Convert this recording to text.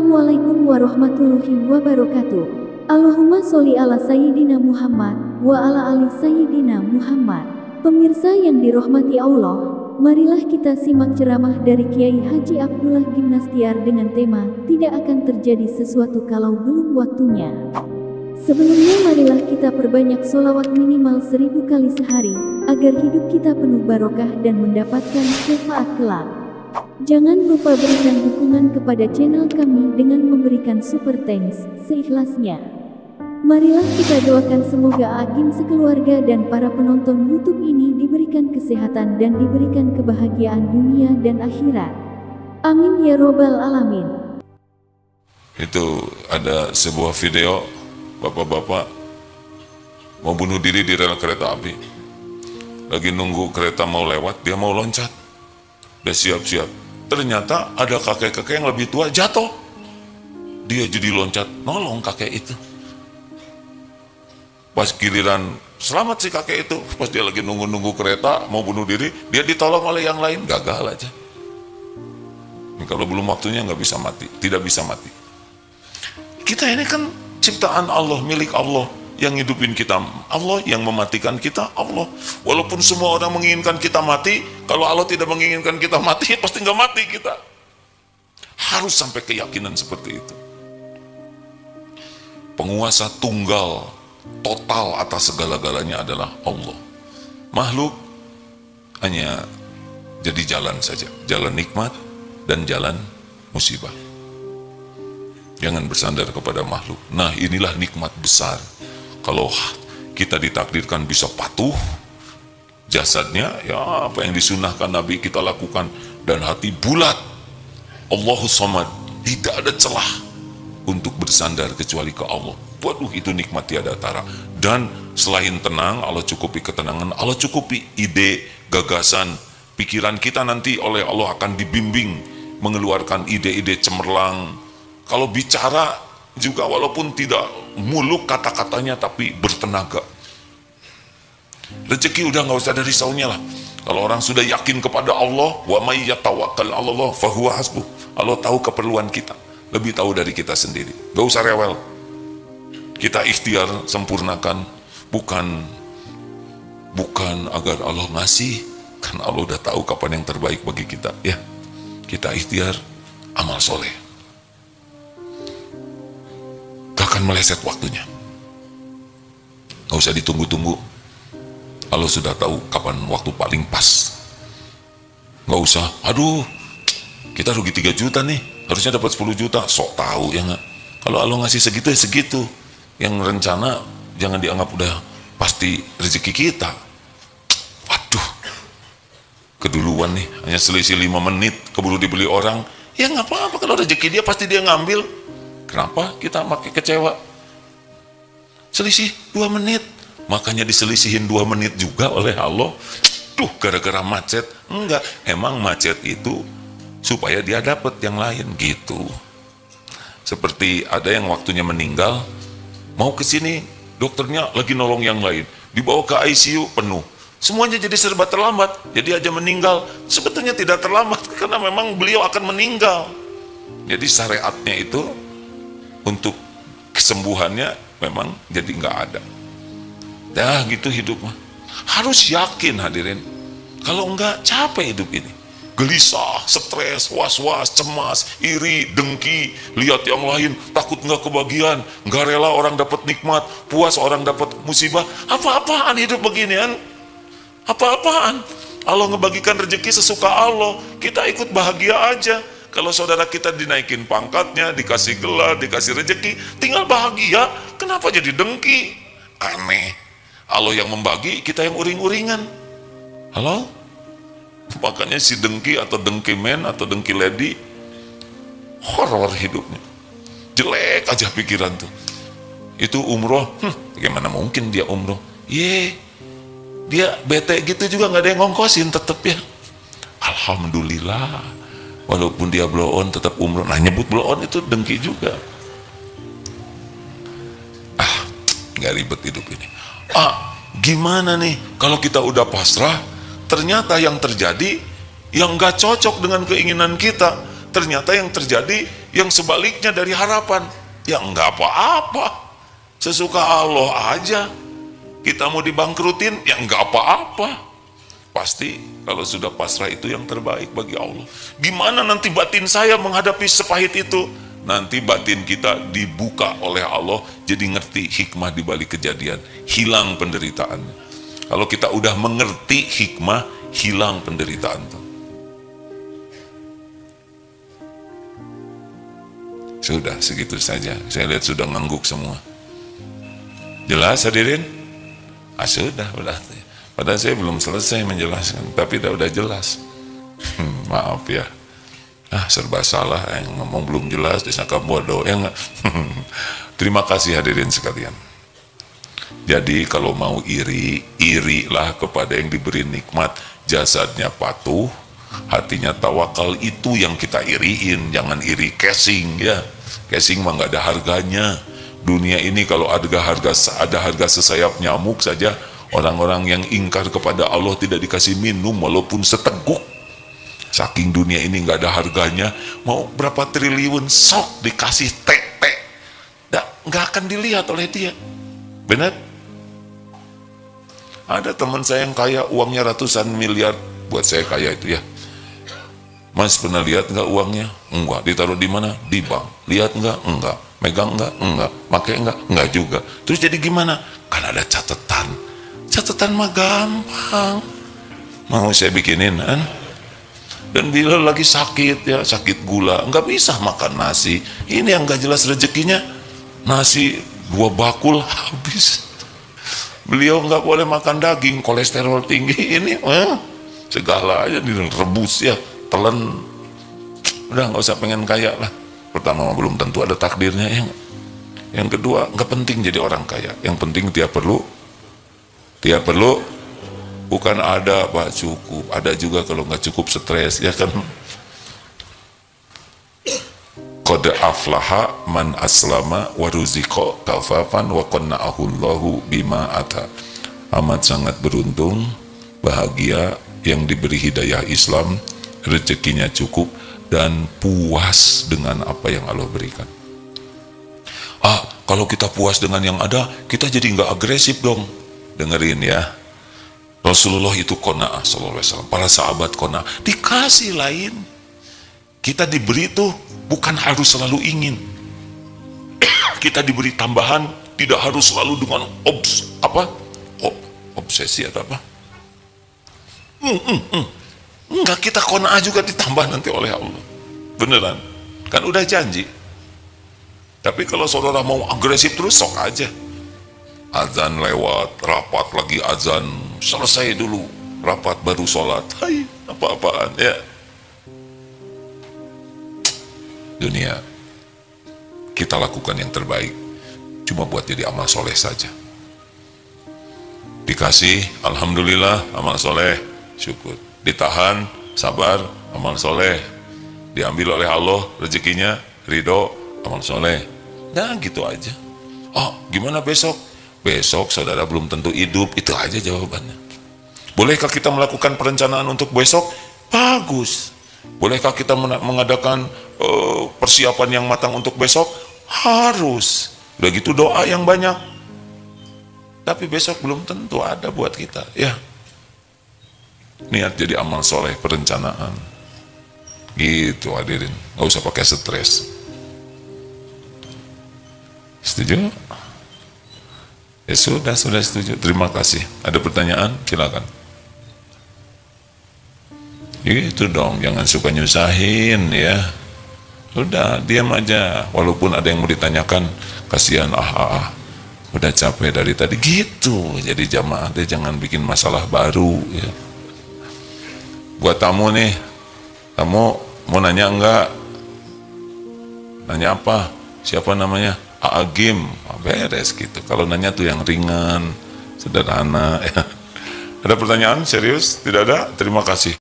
Assalamualaikum warahmatullahi wabarakatuh. Allahumma sholli ala Sayyidina Muhammad wa ala ali Sayyidina Muhammad. Pemirsa yang dirahmati Allah, marilah kita simak ceramah dari Kiai Haji Abdullah Gimnastiar dengan tema "Tidak akan terjadi sesuatu kalau belum waktunya". Sebelumnya marilah kita perbanyak sholawat minimal 1000 kali sehari, agar hidup kita penuh barokah dan mendapatkan syafaat kelak. Jangan lupa berikan dukungan kepada channel kami dengan memberikan super thanks seikhlasnya. Marilah kita doakan semoga Agim sekeluarga dan para penonton YouTube ini diberikan kesehatan dan diberikan kebahagiaan dunia dan akhirat. Amin ya robbal alamin. Itu ada sebuah video bapak-bapak mau bunuh diri di rel kereta api. Lagi nunggu kereta mau lewat, dia mau loncat. Dia siap-siap. Ternyata ada kakek-kakek yang lebih tua jatuh. Dia jadi loncat nolong kakek itu. Pas giliran selamat si kakek itu, pas dia lagi nunggu-nunggu kereta mau bunuh diri, dia ditolong oleh yang lain, gagal aja. Ini kalau belum waktunya nggak bisa mati, tidak bisa mati. Kita ini kan ciptaan Allah, milik Allah, yang hidupin kita Allah, yang mematikan kita Allah. Walaupun semua orang menginginkan kita mati, kalau Allah tidak menginginkan kita mati, pasti nggak mati kita. Harus sampai keyakinan seperti itu. Penguasa tunggal total atas segala-galanya adalah Allah. Makhluk hanya jadi jalan saja, jalan nikmat dan jalan musibah. Jangan bersandar kepada makhluk. Nah, inilah nikmat besar. Kalau kita ditakdirkan bisa patuh, jasadnya ya apa yang disunahkan Nabi kita lakukan, dan hati bulat, Allahus Samad, tidak ada celah untuk bersandar kecuali ke Allah. Waduh, itu nikmat tiada tara. Dan selain tenang, Allah cukupi ketenangan, Allah cukupi ide, gagasan, pikiran kita nanti oleh Allah akan dibimbing mengeluarkan ide-ide cemerlang. Kalau bicara juga walaupun tidak muluk kata-katanya, tapi bertenaga. Rezeki udah nggak usah ada risaunya lah. Kalau orang sudah yakin kepada Allah, wa may yatawakkal 'ala Allah fahuwa hasbuh. Allah tahu keperluan kita, lebih tahu dari kita sendiri. Gak usah rewel. Kita ikhtiar sempurnakan, bukan agar Allah ngasih, kan Allah udah tahu kapan yang terbaik bagi kita. Ya, kita ikhtiar amal soleh. Akan meleset waktunya, nggak usah ditunggu-tunggu. Allah sudah tahu kapan waktu paling pas. Nggak usah, aduh kita rugi 3 juta nih, harusnya dapat 10 juta, sok tahu ya nggak. Kalau Allah ngasih segitu ya segitu. Yang rencana jangan dianggap udah pasti rezeki kita. Waduh, keduluan nih, hanya selisih 5 menit keburu dibeli orang. Ya nggak apa-apa, kalau rezeki dia pasti dia ngambil. Kenapa kita makin kecewa? Selisih 2 menit, makanya diselisihin 2 menit juga oleh Allah. Tuh, gara-gara macet. Enggak, emang macet itu supaya dia dapat yang lain gitu. Seperti ada yang waktunya meninggal, mau ke sini, dokternya lagi nolong yang lain, dibawa ke ICU penuh. Semuanya jadi serba terlambat, jadi aja meninggal. Sebetulnya tidak terlambat karena memang beliau akan meninggal. Jadi syariatnya itu untuk kesembuhannya memang jadi nggak ada. Dah gitu hidup mah. Harus yakin hadirin. Kalau enggak capek hidup ini. Gelisah, stres, was-was, cemas, iri, dengki, lihat yang lain, takut nggak kebagian, nggak rela orang dapat nikmat, puas orang dapat musibah. Apa-apaan hidup beginian? Apa-apaan? Allah ngebagikan rezeki sesuka Allah. Kita ikut bahagia aja. Kalau saudara kita dinaikin pangkatnya, dikasih gelar, dikasih rezeki, tinggal bahagia. Kenapa jadi dengki? Aneh. Allah yang membagi, kita yang uring-uringan. Halo? Makanya si dengki atau dengki men atau dengki lady, horor hidupnya. Jelek aja pikiran tuh. Itu umroh, gimana mungkin dia umroh? Dia bete gitu juga nggak ada yang ngongkosin tetep ya. Alhamdulillah. Walaupun dia blow on tetap umroh. Nah, nyebut blow on itu dengki juga. Nggak ribet hidup ini. Gimana nih kalau kita udah pasrah, ternyata yang terjadi yang nggak cocok dengan keinginan kita. Ternyata yang terjadi yang sebaliknya dari harapan, ya enggak apa-apa. Sesuka Allah aja. Kita mau dibangkrutin, ya enggak apa-apa. Pasti kalau sudah pasrah itu yang terbaik bagi Allah. Gimana nanti batin saya menghadapi sepahit itu? Nanti batin kita dibuka oleh Allah, jadi ngerti hikmah di balik kejadian, hilang penderitaannya. Kalau kita udah mengerti hikmah, hilang penderitaan tuh. Sudah segitu saja. Saya lihat sudah ngangguk semua. Jelas hadirin? Sudah. Padahal saya belum selesai menjelaskan, tapi udah jelas. Maaf ya. Serba salah, yang ngomong belum jelas disangka bodoh, ya enggak? Terima kasih hadirin sekalian. Jadi kalau mau irilah kepada yang diberi nikmat, jasadnya patuh, hatinya tawakal. Itu yang kita iriin, jangan iri casing ya. Casing mah nggak ada harganya. Dunia ini kalau ada harga sesayap nyamuk saja, orang-orang yang ingkar kepada Allah tidak dikasih minum walaupun seteguk. Saking dunia ini nggak ada harganya, mau berapa triliun sok dikasih tete, nggak akan dilihat oleh dia. Benar? Ada teman saya yang kaya, uangnya ratusan miliar. Buat saya kaya itu ya. Mas pernah lihat nggak uangnya? Enggak. Ditaruh di mana? Di bank. Lihat nggak? Enggak. Megang nggak? Enggak. Pakai nggak? Enggak juga. Terus jadi gimana? Kan ada catatan. Catatan mah gampang. Mau saya bikinin kan? Dan bila lagi sakit ya, sakit gula, nggak bisa makan nasi. Ini yang nggak jelas rezekinya. Nasi 2 bakul habis. Beliau nggak boleh makan daging, kolesterol tinggi. Ini segala aja direbus ya, telan. Udah nggak usah pengen kaya lah. Pertama belum tentu ada takdirnya ya. Yang kedua nggak penting jadi orang kaya. Yang penting dia perlu bukan ada Pak cukup. Ada juga kalau nggak cukup stres ya kan. Qad aflaha man aslama wa ruziqa kafafan wa qanna'ahu Allahu bima ata. Amat sangat beruntung, bahagia yang diberi hidayah Islam, rezekinya cukup dan puas dengan apa yang Allah berikan. Kalau kita puas dengan yang ada, kita jadi nggak agresif dong. Dengerin ya. Rasulullah itu qanaah sallallahu alaihi wasallam, para sahabat qanaah, dikasih lain. Kita diberi tuh bukan harus selalu ingin. Kita diberi tambahan, tidak harus selalu dengan obsesi atau apa. Enggak, kita qanaah juga ditambah nanti oleh Allah. Beneran, kan udah janji. Tapi kalau saudara mau agresif terus, sok aja. Azan lewat, rapat lagi azan, selesai dulu rapat baru sholat. Hai, apa-apaan ya. Dunia, kita lakukan yang terbaik, cuma buat jadi amal soleh saja. Dikasih, alhamdulillah, amal soleh, syukur. Ditahan, sabar, amal soleh. Diambil oleh Allah rezekinya, ridho, amal soleh. Nah gitu aja. Gimana besok? Besok saudara belum tentu hidup, itu aja jawabannya. Bolehkah kita melakukan perencanaan untuk besok? Bagus. Bolehkah kita mengadakan persiapan yang matang untuk besok? Harus. Udah gitu doa yang banyak. Tapi besok belum tentu ada buat kita ya. Niat jadi amal soleh, perencanaan gitu hadirin, gak usah pakai stres. Setuju? Ya sudah setuju. Terima kasih. Ada pertanyaan? Silakan. Gitu dong, jangan suka nyusahin ya. Udah diam aja, walaupun ada yang mau ditanyakan, kasihan udah capek dari tadi gitu. Jadi jamaah deh, jangan bikin masalah baru ya. Buat tamu nih, kamu mau nanya enggak? Nanya apa? Siapa namanya? Agim. Beres gitu. Kalau nanya tuh yang ringan, sederhana ya. Ada pertanyaan serius? Tidak ada? Terima kasih.